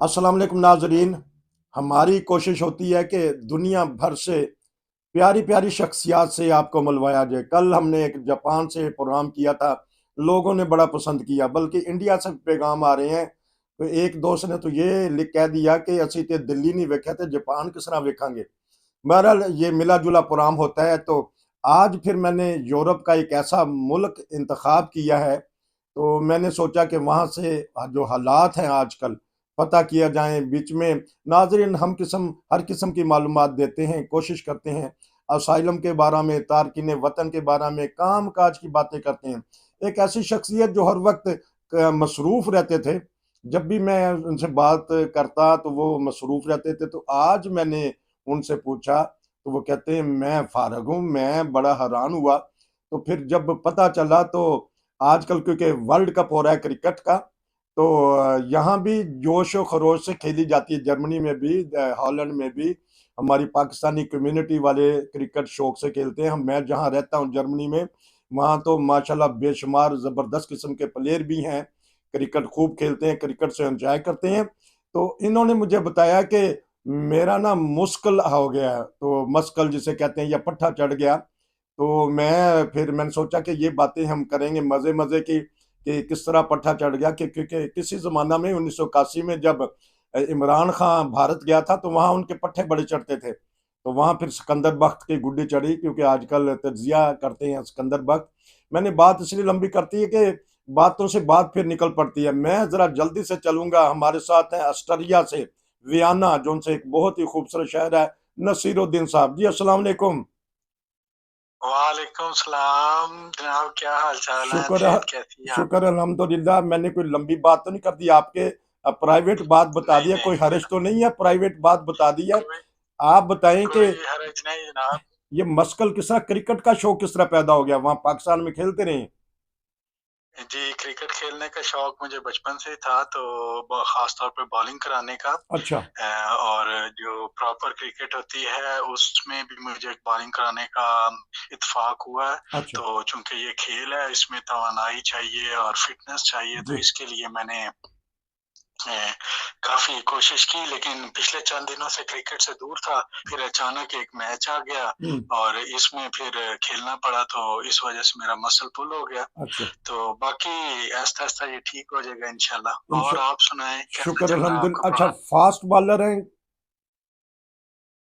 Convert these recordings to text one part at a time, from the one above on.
अस्सलाम वालेकुम नाज़रीन। हमारी कोशिश होती है कि दुनिया भर से प्यारी-प्यारी शख्सियत से आपको मिलवाया जाए। कल हमने एक जापान से प्रोग्राम किया था, लोगों ने बड़ा पसंद किया, बल्कि इंडिया से पैगाम आ रहे हैं। तो एक दोस्त ने तो ये लिख कह दिया कि असी ते दिल्ली नहीं वेख्या ते जापान किस तरह वेखांगे। बहरहाल ये मिला-जुला प्रोग्राम होता है। तो आज फिर मैंने यूरोप का एक ऐसा मुल्क इंतखाब किया है, तो मैंने सोचा कि वहाँ से जो हालात हैं आजकल पता किया जाए। बीच में नाज़रीन हम हर किस्म की मालूमात देते हैं, कोशिश करते हैं, असाइलम के बारे में, तारकीन वतन के बारे में, काम-काज की बातें करते हैं। एक ऐसी शख्सियत जो हर वक़्त मसरूफ़ रहते थे, जब भी मैं उनसे बात करता तो वो मसरूफ़ रहते थे। तो आज मैंने उनसे पूछा, तो वो कहते हैं मैं फ़ारिग हूँ, मैं बड़ा हैरान हुआ। तो फिर जब पता चला तो आजकल क्योंकि वर्ल्ड कप हो रहा है क्रिकेट का, तो यहाँ भी जोश व खरोश से खेली जाती है, जर्मनी में भी, हॉलैंड में भी। हमारी पाकिस्तानी कम्युनिटी वाले क्रिकेट शौक से खेलते हैं। हम मैं जहाँ रहता हूँ जर्मनी में, वहाँ तो माशाल्लाह बेशुमार ज़बरदस्त किस्म के प्लेयर भी हैं, क्रिकेट खूब खेलते हैं, क्रिकेट से एन्जॉय करते हैं। तो इन्होंने मुझे बताया कि मेरा ना मुश्किल हो गया है, तो मस्कल जिसे कहते हैं, या पट्ठा चढ़ गया। तो मैंने सोचा कि ये बातें हम करेंगे मज़े-मज़े की, कि किस तरह पट्ठा चढ़ गया, कि क्योंकि किसी ज़माना में 1981 में जब इमरान खां भारत गया था, तो वहाँ उनके पट्ठे बड़े चढ़ते थे। तो वहाँ फिर सिकंदर बख्त की गुड्डी चढ़ी, क्योंकि आजकल तज्ज़िया करते हैं सिकंदर बख्त। मैंने बात इसलिए लंबी करती है कि बातों से बात फिर निकल पड़ती है। मैं ज़रा जल्दी से चलूँगा, हमारे साथ हैं ऑस्ट्रेलिया से वियना, जो उनसे एक बहुत ही खूबसूरत शहर है, नसीरुद्दीन साहब। जी, अस्सलाम वालेकुम। वालेकुम सलाम जनाब, क्या हाल चाल है? शुक्र है, सेहत कैसी है शुक्र आपकी? अल्हम्दुलिल्लाह। मैंने कोई लंबी बात तो नहीं कर दी आपके, प्राइवेट बात बता नहीं दिया, कोई नहीं हर्ज तो नहीं है, प्राइवेट बात बता दी है। कोई आप बताएं कि कोई हर्ज नहीं जनाब। ये मस्कल किस तरह, क्रिकेट का शौक किस तरह पैदा हो गया, वहां पाकिस्तान में खेलते रहे? जी, क्रिकेट खेलने का शौक मुझे बचपन से ही था, तो खास तौर पे बॉलिंग कराने का। अच्छा। और जो प्रॉपर क्रिकेट होती है उसमें भी मुझे बॉलिंग कराने का इत्तेफाक हुआ है। अच्छा। तो चूंकि ये खेल है, इसमें तवानाई चाहिए और फिटनेस चाहिए, तो जी। इसके लिए मैंने काफ़ी कोशिश की, लेकिन पिछले चंद दिनों से क्रिकेट से दूर था। फिर अचानक एक मैच आ गया हम्म। और इसमें फिर खेलना पड़ा, तो इस वजह से मेरा मसल पुल हो गया। अच्छा। तो बाकी आहिस्ता-आहिस्ता ये ठीक हो जाएगा इंशाल्लाह। इंशा और आप सुनाएँ, कैसा शुक्र चल रहा है आपका अल्हम्दुलिल्लाह। अच्छा, प्रोग्राम? फास्ट बॉलर हैं?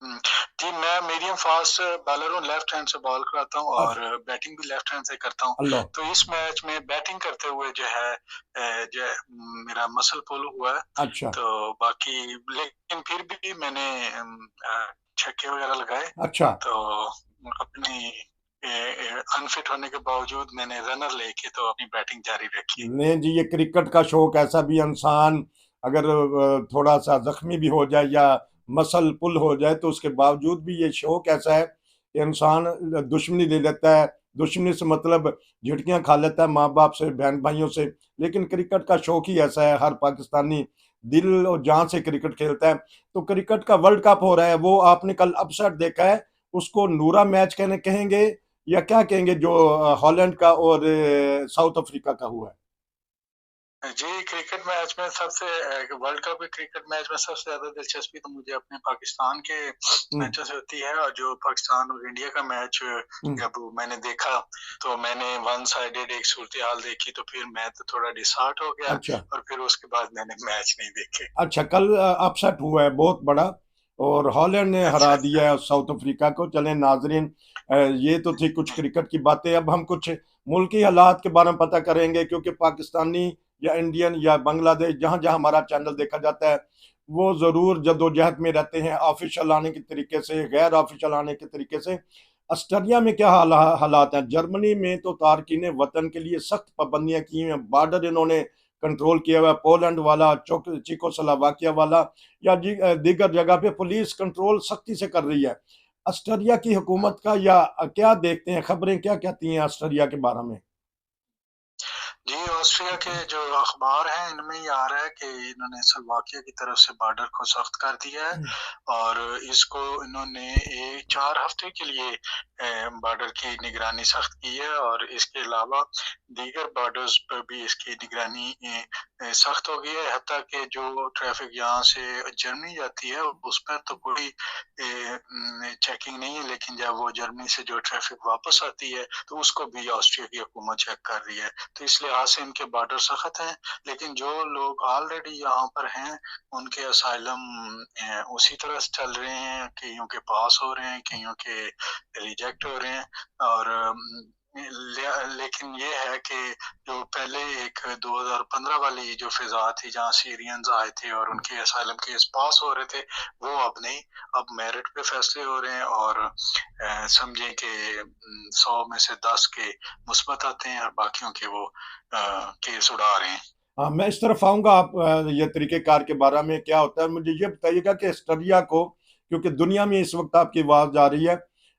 हुँ, जी, मैं मीडियम फास्ट बॉलर हूँ, लेफ्ट हैंड से बॉल कराता हूँ और बैटिंग भी लेफ्ट हैंड से करता हूँ। अल्लाह। तो इस मैच में बैटिंग करते हुए जो है जो है मेरा मसल पुल हुआ है। अच्छा। तो बाकी लेकिन फिर भी मैंने छक्के वगैरह लगाए, अच्छा। तो अपनी अनफिट होने के बावजूद मैंने रनर लेके तो अपनी बैटिंग जारी रखी। नहीं जी, ये क्रिकेट का शौक ऐसा भी इंसान अगर थोड़ा सा जख्मी भी हो जाए या मसल पुल हो जाए, तो उसके बावजूद भी ये शौक ऐसा है कि इंसान दुश्मनी ले लेता है। दुश्मनी से मतलब झिड़कियां खा लेता है माँ बाप से, बहन भाइयों से। लेकिन क्रिकेट का शौक ही ऐसा है, हर पाकिस्तानी दिल और जान से क्रिकेट खेलता है। तो क्रिकेट का वर्ल्ड कप हो रहा है, वो आपने कल अपसेट देखा है, उसको नूरा मैच कहने कहेंगे या क्या कहेंगे, जो हॉलैंड का और साउथ अफ्रीका का हुआ है? जी, क्रिकेट मैच में सबसे वर्ल्ड कप के क्रिकेट मैच में सबसे ज़्यादा दिलचस्पी तो मुझे अपने पाकिस्तान के हम्म। मैचों से होती है। और जो पाकिस्तान और इंडिया का मैच हम्म। जब मैंने देखा, तो मैंने वन साइडेड एक सूरत-ए-हाल देखी, तो फिर मैं तो थोड़ा डिसहार्ट हो गया अच्छा। और फिर उसके बाद मैंने मैच नहीं देखे। अच्छा, कल अपसेट हुआ है बहुत बड़ा, और हॉलैंड ने अच्छा, हरा अच्छा। दिया है साउथ अफ्रीका को। चलें नाजरीन, ये तो थी कुछ हुँ, क्रिकेट की बातें। अब हम कुछ मुल्की हालात के बारे में पता करेंगे, क्योंकि पाकिस्तानी या इंडियन या बांग्लादेश, जहाँ जहाँ हमारा चैनल देखा जाता है, वो ज़रूर जद्दोजहद में रहते हैं, ऑफिशियल आने के तरीके से, गैर ऑफिशियल आने के तरीके से। ऑस्ट्रेलिया में क्या हालात हैं? जर्मनी में तो तारकीन वतन के लिए सख्त पाबंदियां की हैं, बॉर्डर इन्होंने कंट्रोल किया हुआ है, पोलैंड वाला, चेकोस्लोवाकिया वाला, या दीगर जगह पे पुलिस कंट्रोल सख्ती से कर रही है। ऑस्ट्रेलिया की हुँ। हुकूमत का या क्या देखते हैं, खबरें क्या कहती हैं ऑस्ट्रेलिया के बारे में? जी, ऑस्ट्रिया के जो अखबार हैं इनमें ये आ रहा है कि इन्होंने स्लोवाकिया की तरफ से बॉर्डर को सख्त कर दिया है और इसको इन्होंने 4 हफ्ते के लिए बॉर्डर की निगरानी सख्त की है और इसके अलावा दीगर बॉर्डर्स पर भी इसकी निगरानी सख्त हो गई है। हत्ता कि जो ट्रैफिक यहाँ से जर्मनी जाती है उस पर तो कोई चेकिंग नहीं है, लेकिन जब वो जर्मनी से जो ट्रैफिक वापस आती है तो उसको भी ऑस्ट्रिया की हुकूमत चेक कर रही है। तो इस लिहाज से इनके बॉर्डर सख्त हैं, लेकिन जो लोग ऑलरेडी यहाँ पर हैं, उनके असाइलम उसी तरह से चल रहे हैं, कईयों के पास हो रहे हैं, कईयों के रिजेक्ट हो रहे हैं और लेकिन ये है कि जो पहले एक 2015 वाली जो फिजा थी जहाँ सीरियंस आए थे और उनके असाइलम केस पास हो रहे थे, वो अब नहीं, अब मेरिट पे फैसले हो रहे हैं और समझें कि 100 में से 10 के मुस्बत आते हैं और बाकियों के वो केस उड़ा रहे हैं। हाँ, मैं इस तरफ आऊंगा। आप ये तरीक़ेकार के बारे में क्या होता है, मुझे ये बताइएगा कि ऑस्ट्रेलिया को, क्योंकि दुनिया में इस वक्त आपकी आवाज़ जा रही है,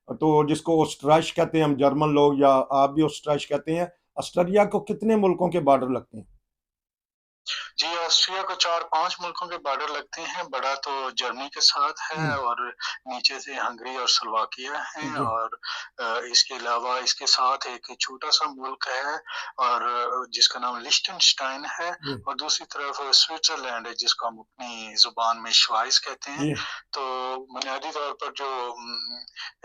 तो जिसको ऑस्ट्राइश कहते हैं हम जर्मन लोग, या आप भी ऑस्ट्राइश कहते हैं, ऑस्ट्रेलिया को कितने मुल्कों के बॉर्डर लगते हैं? जी, ऑस्ट्रिया को 4-5 मुल्कों के बॉर्डर लगते हैं। बड़ा तो जर्मनी के साथ है हम्म, और नीचे से हंगरी और स्लोवाकिया है जी और इसके अलावा इसके साथ एक छोटा-सा मुल्क है और जिसका नाम लिechtenstein है जी और दूसरी तरफ स्विट्ज़रलैंड है जिसको हम अपनी ज़ुबान में श्वाइस कहते हैं। जी तो बुनियादी तौर पर जो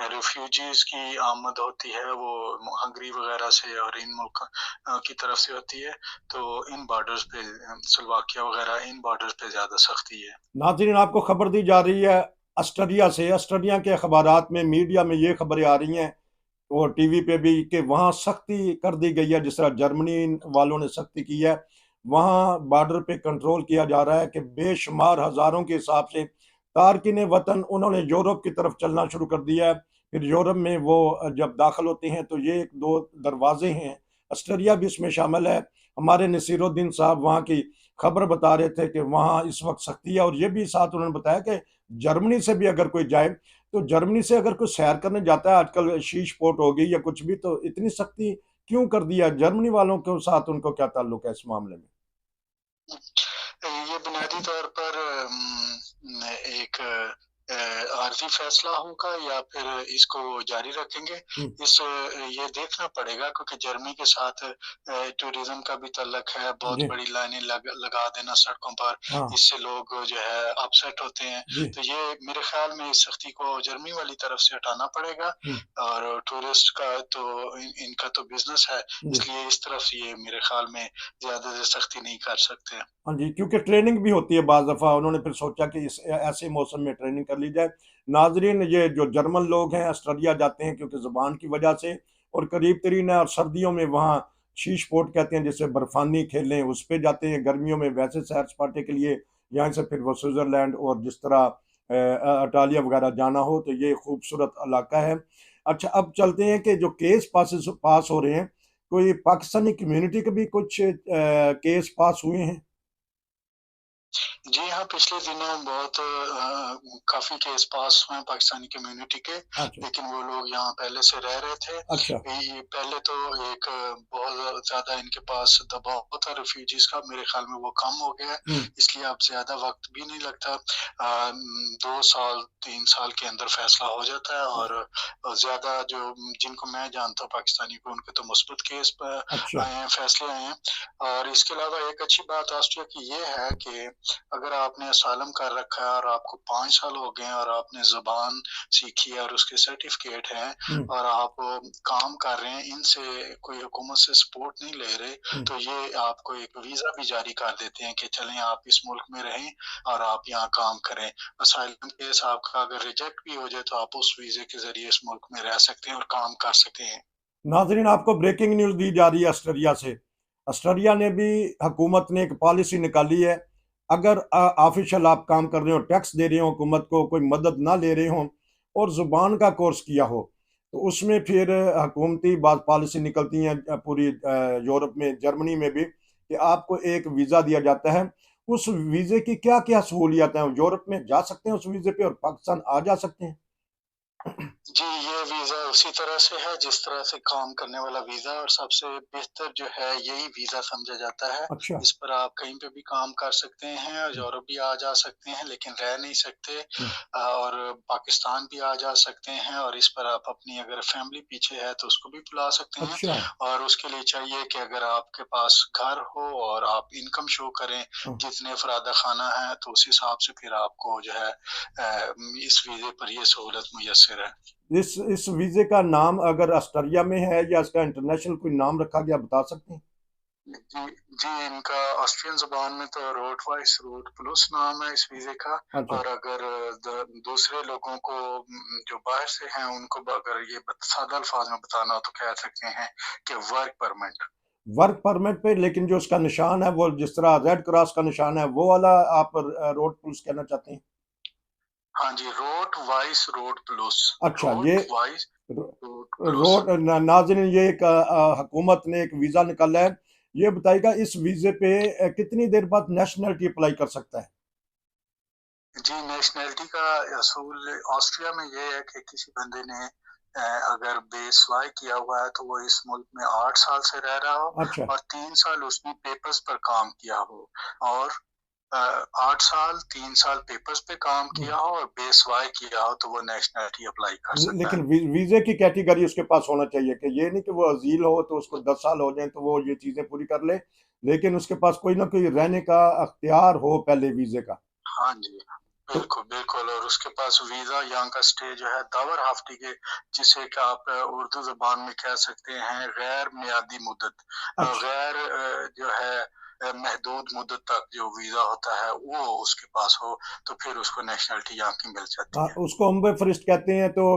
रिफ्यूजीज़ की आमद होती है वो हंगरी वगैरह से और इन मुल्क की तरफ से होती है। तो इन बॉर्डर्स पे स्लोवाकिया वगैरह इन बॉर्डर्स पे ज़्यादा सख्ती है। नाज़रीन, आपको खबर दी जा रही है ऑस्ट्रेलिया से। ऑस्ट्रेलिया के अखबारात में, मीडिया में ये खबरें आ रही हैं और टीवी पे भी, कि वहाँ सख्ती कर दी गई है, जिस तरह जर्मनी वालों ने सख्ती की है। वहाँ बॉर्डर पे कंट्रोल किया जा रहा है कि बेशुमार हज़ारों के हिसाब से तारकिन वतन उन्होंने यूरोप की तरफ चलना शुरू कर दिया है। फिर यूरोप में वो जब दाखिल होते हैं तो ये एक दो दरवाजे हैं, ऑस्ट्रेलिया भी इसमें शामिल है। हमारे नसीरुद्दीन साहब वहाँ की खबर बता रहे थे कि वहाँ इस वक्त सख्ती है, और ये भी साथ उन्होंने बताया कि जर्मनी से भी अगर कोई जाए, तो जर्मनी से अगर कोई सैर करने जाता है, आजकल शीश पोर्ट हो गई या कुछ भी, तो इतनी सख्ती क्यों कर दिया? जर्मनी वालों के साथ उनको क्या ताल्लुक है इस मामले में? ये बुनियादी तौर पर एक आर्जी फैसला होगा या फिर इसको जारी रखेंगे। हम्म, ये देखना पड़ेगा क्योंकि जर्मनी के साथ टूरिज्म का भी तल्लक है। बहुत जी बड़ी लाइनें लगा देना सड़कों पर, हाँ इससे लोग जो है अपसेट होते हैं। जी तो ये मेरे ख्याल में इस सख्ती को जर्मनी वाली तरफ से हटाना पड़ेगा हम्म, और टूरिस्ट का तो इनका तो बिजनेस है, जी इसलिए इस तरफ ये मेरे ख्याल में ज्यादा से सख्ती नहीं कर सकते। हाँ जी, क्योंकि ट्रेनिंग भी होती है बाज़ दफ़ा, उन्होंने फिर सोचा कि इस ऐसे मौसम में ट्रेनिंग कर ली जाए। नाज़रीन, ये जो जर्मन लोग हैं ऑस्ट्रेलिया जाते हैं क्योंकि ज़ुबान की वजह से, और करीब तरीन है, और सर्दियों में वहाँ शीश पोर्ट कहते हैं जिसे बर्फ़ानी खेलें, उस पे जाते हैं। गर्मियों में वैसे सैर सपाटे के लिए यहाँ से फिर वो स्विट्ज़रलैंड और जिस तरह इटालिया वगैरह जाना हो, तो ये खूबसूरत इलाका है। अच्छा, अब चलते हैं कि जो केस पास हो रहे हैं, कोई पाकिस्तानी कम्युनिटी के भी कुछ केस पास हुए हैं? जी हाँ, पिछले दिनों बहुत काफ़ी केस पास हुए हैं पाकिस्तानी कम्युनिटी के, अच्छा लेकिन वो लोग यहाँ पहले से रह रहे थे। अच्छा ये पहले तो एक बहुत ज़्यादा इनके पास दबाव था रिफ्यूजीज़ का, मेरे ख़्याल में वो कम हो गया है, हम्म, इसलिए अब ज़्यादा वक़्त भी नहीं लगता। 2 साल, 3 साल के अंदर फ़ैसला हो जाता है और ज़्यादा जो जिनको मैं जानता हूँ पाकिस्तानी को, उनके तो मुस्बत केस अच्छा आए हैं, फ़ैसले आए हैं। और इसके अलावा एक अच्छी बात ऑस्ट्रिया की ये है कि अगर आपने असाइलम कर रखा है और आपको 5 साल हो गए हैं और आपने ज़ुबान सीखी है और उसके सर्टिफ़िकेट हैं हम्म, और आप काम कर रहे हैं, इनसे कोई हुकूमत से सपोर्ट नहीं ले रहे, हम्म। तो ये आपको एक वीज़ा भी जारी कर देते हैं कि चलें आप इस मुल्क में रहें और आप यहाँ काम करें। असाइलम केस आपका अगर रिजेक्ट भी हो जाए तो आप उस वीज़े के ज़रिए इस मुल्क में रह सकते हैं और काम कर सकते हैं। नाजरीन, आपको ब्रेकिंग न्यूज़ दी जा रही है ऑस्ट्रेलिया से। ऑस्ट्रेलिया ने भी, हुकूमत ने एक पॉलिसी निकाली है, अगर ऑफिशियल आप काम कर रहे हो, टैक्स दे रहे हो हुकूमत को, कोई मदद ना ले रहे हो, और ज़ुबान का कोर्स किया हो, तो उसमें फिर हुकूमती बात पॉलिसी निकलती हैं पूरी यूरोप में, जर्मनी में भी, कि आपको एक वीज़ा दिया जाता है। उस वीज़े की क्या क्या सहूलियत हैं? यूरोप में जा सकते हैं उस वीज़े पे और पाकिस्तान आ जा सकते हैं? जी, ये वीज़ा उसी तरह से है जिस तरह से काम करने वाला वीज़ा और सबसे बेहतर जो है यही वीज़ा समझा जाता है। अच्छा। इस पर आप कहीं पे भी काम कर सकते हैं और हुँ, यूरोप भी आ जा सकते हैं लेकिन रह नहीं सकते हुँ, और पाकिस्तान भी आ जा सकते हैं और इस पर आप अपनी अगर फैमिली पीछे है तो उसको भी बुला सकते हैं अच्छा। और उसके लिए चाहिए कि अगर आपके पास घर हो और आप इनकम शो करें, हाँ, जितने अफ़राद खाना है तो उस हिसाब से फिर आपको जो है इस वीज़े पर ये सहूलत मुयस्सर है। इस वीज़े का नाम अगर ऑस्ट्रेलिया में है या इसका इंटरनेशनल कोई नाम रखा गया बता सकते हैं? जी, जी, इनका ऑस्ट्रियन ज़ुबान में तो रोट वाइस रोट प्लस नाम है इस वीज़े का अच्छा, और अगर दूसरे लोगों को जो बाहर से हैं उनको अगर ये सादा अल्फाज में बताना हो तो कह सकते हैं कि वर्क परमिट। वर्क परमिट पे लेकिन जो उसका निशान है वो जिस तरह रेड क्रॉस का निशान है वो वाला आप रोड पुलिस कहना चाहते हैं? हाँ जी, रोट वाइस रोट प्लस, अच्छा, ये रोट वाइस रो रोट प्लस। रोड नाज़रीन ये एक हुकूमत ने एक वीज़ा निकाला है। ये बताइएगा इस वीज़े पे कितनी देर बाद नेशनैलिटी अप्लाई कर सकता है? जी, नेशनैलिटी का असूल ऑस्ट्रिया में ये है कि किसी बंदे ने अगर बेसवाई किया हुआ है तो वो इस मुल्क में 8 साल से रह रहा हो अच्छा, और 3 साल उसने पेपर्स पर काम किया हो और 8 साल 3 साल पेपर्स पे काम हुँ। किया हो और बेसवाई किया हो तो वो नेशनैलिटी अप्लाई कर सकता है। लेकिन वीज़े की कैटेगरी उसके पास होना चाहिए कि ये नहीं कि वो अज़ील हो तो उसको 10 साल हो जाएँ तो वो ये चीज़ें पूरी कर ले, लेकिन उसके पास कोई ना कोई रहने का अख्तियार हो पहले वीज़े का। हाँ जी, तो बिल्कुल, बिल्कुल और उसके पास वीज़ा यहाँ का स्टे जो है दावर हाफ़्ती के जिसे कि आप उर्दू ज़ुबान में कह सकते हैं गैर मियादी मुद्दत अच्छा, गैर जो है महदूद मुद्दत तक जो वीज़ा होता है वो उसके पास हो, तो फिर उसको नेशनैलिटी यहाँ की मिल जाती है। उसको उम्र फ़रिश्त कहते हैं तो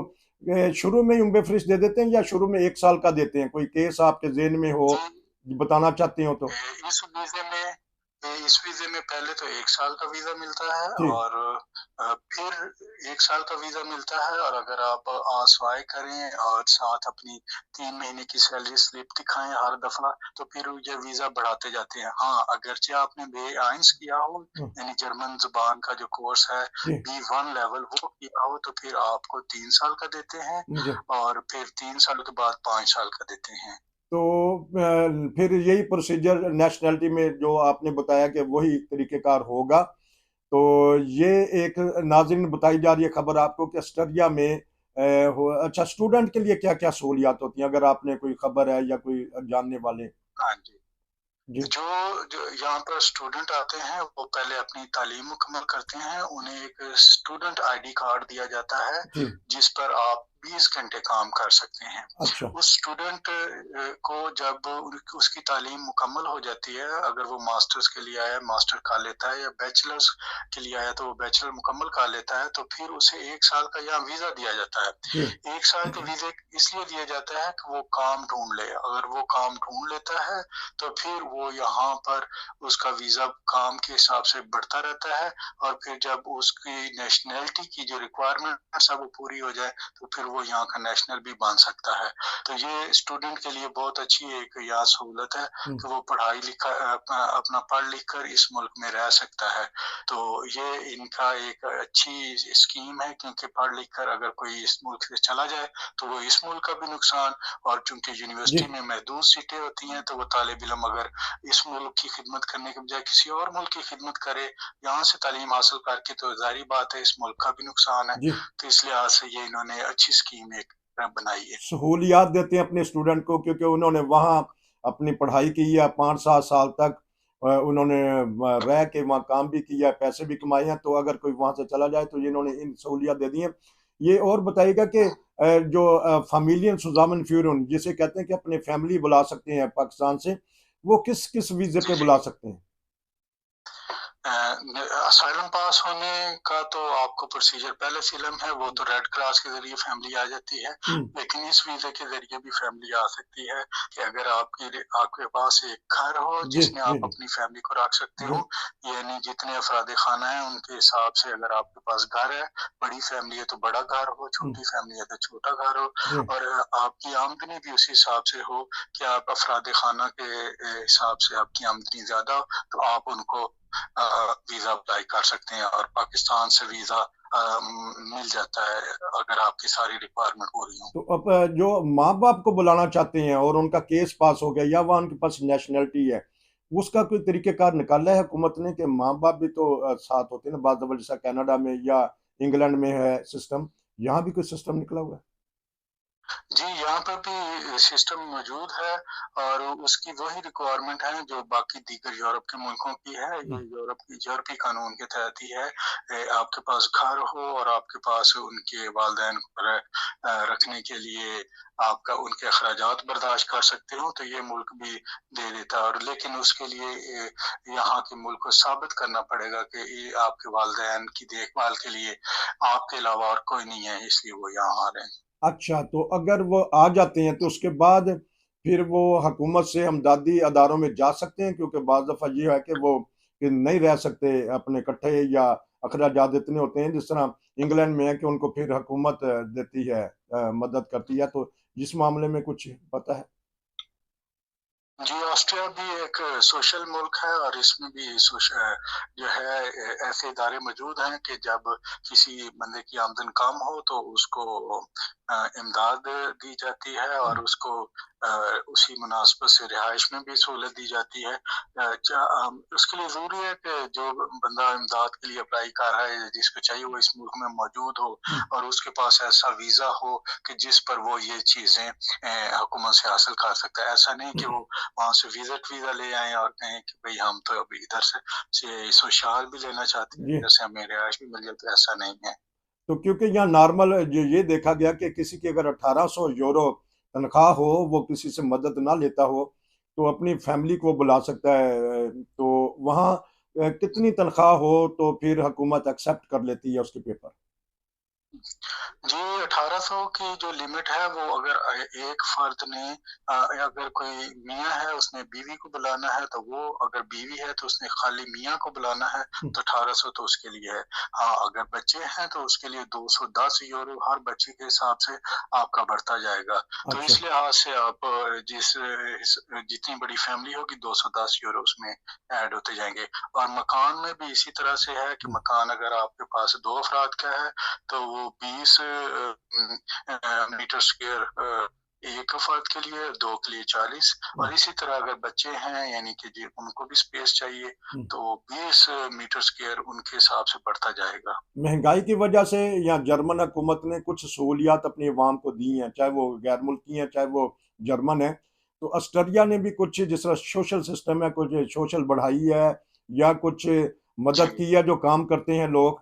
शुरू में ही उम्र फ़रिश्त दे देते हैं या शुरू में 1 साल का देते हैं? कोई केस आपके ज़हन में हो, जी। बताना चाहते हो तो? इस वीज़े में पहले तो 1 साल का वीज़ा मिलता है जी, और फिर 1 साल का वीज़ा मिलता है और अगर आप आस्वाई करें और साथ अपनी 3 महीने की सैलरी स्लिप दिखाएँ हर दफ़ा, तो फिर ये वीज़ा बढ़ाते जाते हैं। हाँ, अगरचे आपने B1 किया हो, हुँ, यानी जर्मन ज़ुबान का जो कोर्स है, जी, B1 लेवल वो किया हो, तो फिर आपको 3 साल का देते हैं जी। और फिर 3 साल के बाद 5 साल का देते हैं। तो फिर यही प्रोसीजर नेशनैलिटी में जो आपने बताया कि वही तरीक़ेकार होगा। तो ये एक नाज़रीन बताई जा रही है खबर आपको कि ऑस्ट्रेलिया में अच्छा स्टूडेंट के लिए क्या-क्या सहूलियात होती हैं? अगर आपने कोई खबर है या कोई जानने वाले? हाँ जी। जी, जो जो यहाँ पर स्टूडेंट आते हैं, वो पहले अपनी तालीम मुकम्मल करते हैं। उन्हें एक स्टूडेंट आईडी कार्ड दिया जाता है, जी, जिस पर आप 20 घंटे काम कर सकते हैं। अच्छा, उस स्टूडेंट को जब उसकी तालीम मुकम्मल हो जाती है, अगर वो मास्टर्स के लिए आया, मास्टर कर लेता है या बैचलर्स के लिए आया, तो वो बैचलर मुकम्मल कर लेता है, तो फिर उसे 1 साल का यहाँ वीज़ा दिया जाता जी, है। 1 साल के वीज़े इसलिए दिया जाता है कि वो काम ढूँढ ले। अगर वो काम ढूँढ लेता है, तो फिर वो यहाँ पर उसका वीज़ा काम के हिसाब से बढ़ता रहता है और फिर जब उसकी नेशनैलिटी की जो रिक्वायरमेंट्स है वो पूरी हो जाए, तो फिर वो यहाँ का नेशनल भी बन सकता है। तो ये स्टूडेंट के लिए बहुत अच्छी एक यहाँ सहूलत है हुँ, कि वो अपना पढ़ लिख कर इस मुल्क में रह सकता है। तो ये इनका एक अच्छी स्कीम है क्योंकि पढ़ लिख कर अगर कोई इस मुल्क से चला जाए, तो वो इस मुल्क का भी नुकसान और चूँकि जी। यूनिवर्सिटी में महदूद सीटें होती हैं, तो वो तालिब-इल्म अगर इस मुल्क की खिदमत करने के बजाय किसी और मुल्क की खिदमत करे, यहाँ से तालीम हासिल करके तो ज़ाहिर-सी बात है इस मुल्क का भी नुकसान है। जी, तो इस लिहाज से ये इन्होंने अच्छी स्कीम एक बनाई है। सहूलियात देते हैं अपने स्टूडेंट को क्योंकि उन्होंने वहाँ अपनी पढ़ाई की है 5-7 साल तक उन्होंने रह के वहाँ काम भी किया, पैसे भी कमाए हैं, तो अगर कोई वहाँ से चला जाए तो ये इन्होंने इन सहूलियत दे दी हैं। ये और बताइएगा कि जो फ़ैमिलियन सुज़ामन फ़्यूरन जिसे कहते हैं कि अपनी फैमिली बुला सकते हैं पाकिस्तान से, वो किस-किस वीज़े जी, पे जी। बुला सकते हैं? असाइलम पास होने का तो आपको प्रोसीजर पहले असाइलम है, वो तो रेड क्रॉस के ज़रिए फैमिली आ जाती है। हुँ, लेकिन इस वीज़े के ज़रिए भी फैमिली आ सकती है कि अगर आपके पास एक घर हो जी, जिसमें जी, आप जी, अपनी फैमिली को रख सकते जी, हो, यानी जितने अफ़राद खाना है उनके हिसाब से अगर आपके पास घर है, बड़ी फैमिली है तो बड़ा घर हो, हुँ, छोटी फैमिली है तो छोटा घर हो जी, और आपकी आमदनी भी उसी हिसाब से हो कि आप अफ़राद खाना के हिसाब से आपकी आमदनी ज़्यादा हो, तो आप उनको वीज़ा अप्लाई कर सकते हैं और पाकिस्तान से वीज़ा मिल जाता है अगर आपकी सारी रिक्वायरमेंट पूरी हो। तो अब जो माँ बाप को बुलाना चाहते हैं और उनका केस पास हो गया या वह उनके पास नेशनलिटी है, उसका कोई तरीकेकार निकाला है हुकूमत ने कि माँ बाप भी तो साथ होते हैं ना, बात जैसा कनाडा में या इंग्लैंड में है सिस्टम, यहाँ भी कोई सिस्टम निकला हुआ है? जी, यहाँ पर भी सिस्टम मौजूद है और उसकी वही रिक्वायरमेंट है जो बाकी दीगर यूरोप के मुल्कों की है। ये हम्म। यूरोपीय कानून के तहत ही है। आपके पास घर हो और आपके पास उनके वालिदैन को रखने के लिए आपका उनके अखराजात बर्दाश्त कर सकते हो, तो ये मुल्क भी दे देता है और लेकिन उसके लिए यहाँ के मुल्क को साबित करना पड़ेगा कि ये आपके वालिदैन की देखभाल के लिए आपके अलावा और कोई नहीं है, इसलिए वो यहाँ आ रहे हैं। अच्छा, तो अगर वो आ जाते हैं तो उसके बाद फिर वो हुकूमत से हमदर्दी अदारों में जा सकते हैं, क्योंकि बाज़ दफ़ा ये है कि वो कि नहीं रह सकते अपने इकट्ठे, या अखराजात इतने होते हैं जिस तरह इंग्लैंड में है कि उनको फिर हुकूमत देती है, मदद करती है, तो इस मामले में कुछ पता है? जी, ऑस्ट्रिया भी एक सोशल मुल्क है और इसमें भी जो है ऐसे इदारे मौजूद हैं कि जब किसी बंदे की आमदन कम हो तो उसको इमदाद दी जाती है और उसको उसी मुनासबत से रिहाइश में भी सहूलत दी जाती है। उसके लिए ज़रूरी है कि जो बंदा इमदाद के लिए अप्लाई कर रहा है, जिसको चाहिए वो इस मुल्क में मौजूद हो हम्म। और उसके पास ऐसा वीज़ा हो कि जिस पर वो ये चीज़ें हुकूमत से हासिल कर सकता है। ऐसा नहीं कि वो वहाँ से विजिट वीज़ा ले आएँ और कहें कि भई हम तो अभी इधर से सोशल भी लेना चाहते हैं, जी। इधर से हमें रिहाइश भी मिल जाए, तो ऐसा नहीं है। तो क्योंकि यहाँ नॉर्मल ये देखा गया कि किसी की अगर 1800 यूरो तनख्वाह हो, वो किसी से मदद ना लेता हो, तो अपनी फैमिली को बुला सकता है। तो वहाँ कितनी तनख्वाह हो तो फिर हुकूमत एक्सेप्ट कर लेती है उसके पेपर? जी, 1800 की जो लिमिट है वो अगर एक फ़र्द ने अगर कोई मियाँ है उसने बीवी को बुलाना है तो वो अगर बीवी है तो उसने खाली मियाँ को बुलाना है हम्म। तो 1800 तो उसके लिए है। हाँ, अगर बच्चे हैं तो उसके लिए 210 यूरो हर बच्चे के हिसाब से आपका बढ़ता जाएगा। तो अच्छा। इस लिहाज से आप जितनी बड़ी फैमिली होगी 210 यूरो उसमें ऐड होते जाएँगे। और मकान में भी इसी तरह से है कि हम्म। मकान अगर आपके पास 2 अफ़राद का है तो वो 20 मीटर स्क्वायर एक फर्द के लिए, 2 के लिए 40 हम्म। और इसी तरह अगर बच्चे हैं यानी कि जी उनको भी स्पेस चाहिए, हम्म। तो 20 मीटर स्क्वायर उनके हिसाब से बढ़ता जाएगा। महंगाई की वजह से या जर्मन हुकूमत ने कुछ सहूलियात अपनी अवाम को दी हैं, चाहे वो गैर मुल्की हैं, चाहे वो जर्मन है, तो ऑस्ट्रेलिया ने भी कुछ जिस तरह सोशल सिस्टम है, कुछ सोशल बढ़ाई है या कुछ जी। मदद की है जो काम करते हैं लोग?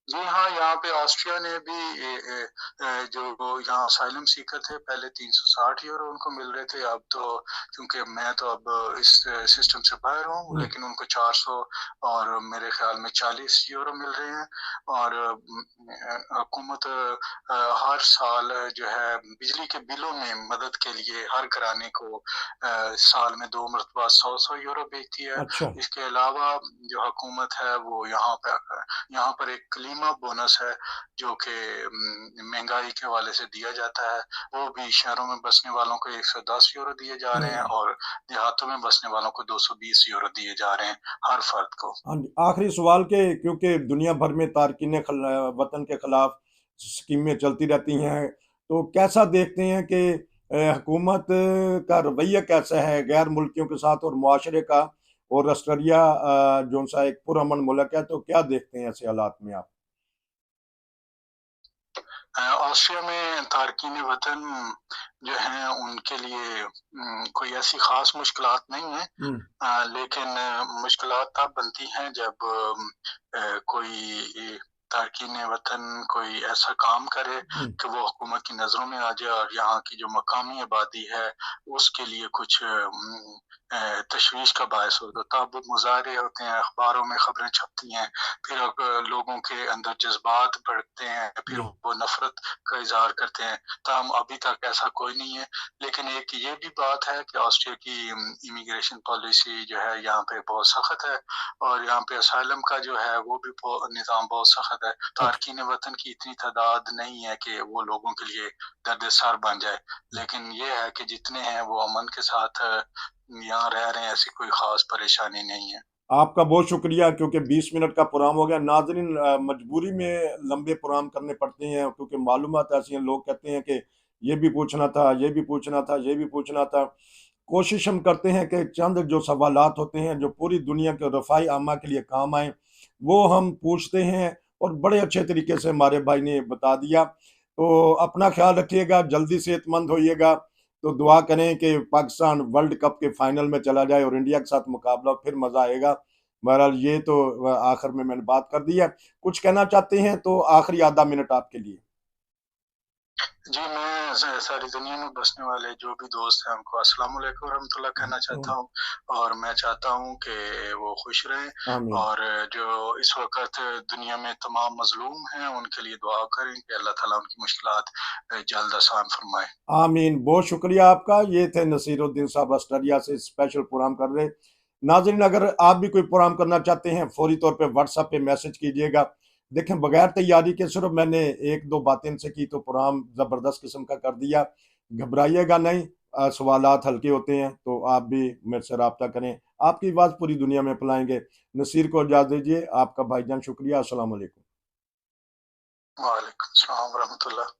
जी हाँ, यहाँ पे ऑस्ट्रिया ने भी जो वो यहाँ असाइलम सीकर थे पहले 360 यूरो उनको मिल रहे थे। अब तो क्योंकि मैं तो अब इस सिस्टम से बाहर हूँ, हम्म। लेकिन उनको 400 और मेरे ख्याल में 40 यूरो मिल रहे हैं। और हुकूमत हर साल जो है बिजली के बिलों में मदद के लिए हर घराने को साल में 2 मरतबा 100-100 यूरो भेजती है। अच्छा। इसके अलावा जो हुकूमत है वो यहाँ पर एक क्लीमा बोनस है जो कि महंगाई के हवाले से दिया जाता है। वो भी शहरों में बसने वालों को 110 यूरो दिए जा रहे हैं हम्म। और देहातों में बसने वालों को 220 यूरो दिए जा रहे हैं हर फर्द को। हाँ जी, आखिरी सवाल के, क्योंकि दुनिया भर में तारकीन वतन के खिलाफ स्कीमें चलती रहती हैं, तो कैसा देखते हैं कि हुकूमत का रवैया कैसा है गैर मुल्कियों के साथ और मुआशरे का? और ऑस्ट्रेलिया जो सा एक पुरअमन मुल्क है, तो क्या देखते हैं ऐसे हालात में आप? ऑस्ट्रिया में तारकीन वतन जो हैं उनके लिए कोई ऐसी ख़ास मुश्किलात नहीं है। हम्म। लेकिन मुश्किलात तब बनती हैं जब कोई तारकीन वतन कोई ऐसा काम करे हम्म। कि वो हुकूमत की नज़रों में आ जाए और यहाँ की जो मकामी आबादी है उसके लिए कुछ तशवीश का बायस हो। तो तब मुज़ाहरे होते हैं, अखबारों में खबरें छपती हैं, फिर लोगों के अंदर जज्बात बढ़ते हैं, फिर जी। वो नफ़रत का इज़हार करते हैं। ताहम अभी तक ऐसा कोई नहीं है। लेकिन एक ये भी बात है कि ऑस्ट्रिया की इमिग्रेशन पॉलिसी जो है यहाँ पे बहुत सख्त है और यहाँ पे असाइलम का जो है वो भी निज़ाम बहुत सख्त है। अच्छा। तारकीन वतन की इतनी तादाद नहीं है कि वो लोगों के लिए दर्द-ए-सर बन जाए। लेकिन ये है कि जितने हैं वो अमन के साथ यहाँ रह रहे हैं, ऐसी कोई ख़ास परेशानी नहीं है। आपका बहुत शुक्रिया, क्योंकि 20 मिनट का प्रोग्राम हो गया। नाज़रीन, मजबूरी में लंबे प्रोग्राम करने पड़ते हैं, क्योंकि मालूमात ऐसी हैं, लोग कहते हैं कि ये भी पूछना था, ये भी पूछना था, ये भी पूछना था। कोशिश हम करते हैं कि चंद जो सवालात होते हैं, जो पूरी दुनिया के रफ़ाई आमा के लिए काम आएँ, वो हम पूछते हैं, और बड़े अच्छे तरीके से हमारे भाई ने बता दिया। तो अपना ख़्याल रखिएगा, जल्दी सेहतमंद होइएगा। तो दुआ करें कि पाकिस्तान वर्ल्ड कप के फाइनल में चला जाए और इंडिया के साथ मुकाबला, फिर मज़ा आएगा। बहरहाल ये तो आखिर में मैंने बात कर दी है। कुछ कहना चाहते हैं तो आखिरी आधा मिनट आपके लिए। जी, मैं सारी दुनिया में बसने वाले जो भी दोस्त हैं उनको अस्सलाम वालेकुम रहमतुल्लाह कहना चाहता हूँ, और मैं चाहता हूँ कि वो खुश रहें, आमीन। और जो इस वक़्त दुनिया में तमाम मज़लूम हैं उनके लिए दुआ करें कि अल्लाह ताला उनकी मुश्किलात जल्द आसान फरमाए। आमीन। बहुत शुक्रिया आपका। ये थे नसीरुद्दीन साहब ऑस्ट्रेलिया से स्पेशल प्रोग्राम कर रहे। नाज़रीन, अगर आप भी कोई प्रोग्राम करना चाहते हैं, फ़ौरी तौर पे व्हाट्सएप पे मैसेज कीजिएगा। देखें, बगैर तैयारी के सिर्फ़ मैंने 1-2 बातें इनसे की तो प्रोग्राम ज़बरदस्त किस्म का कर दिया। घबराइएगा नहीं, सवालात हल्के होते हैं, तो आप भी मेरे से राब्ता करें। आपकी आवाज़ पूरी दुनिया में फैलाएँगे। नसीर को इजाज़त दीजिए। आपका भाईजान शुक्रिया। अस्सलाम वालेकुम। वालेकुम सलाम व रहमतुल्लाह।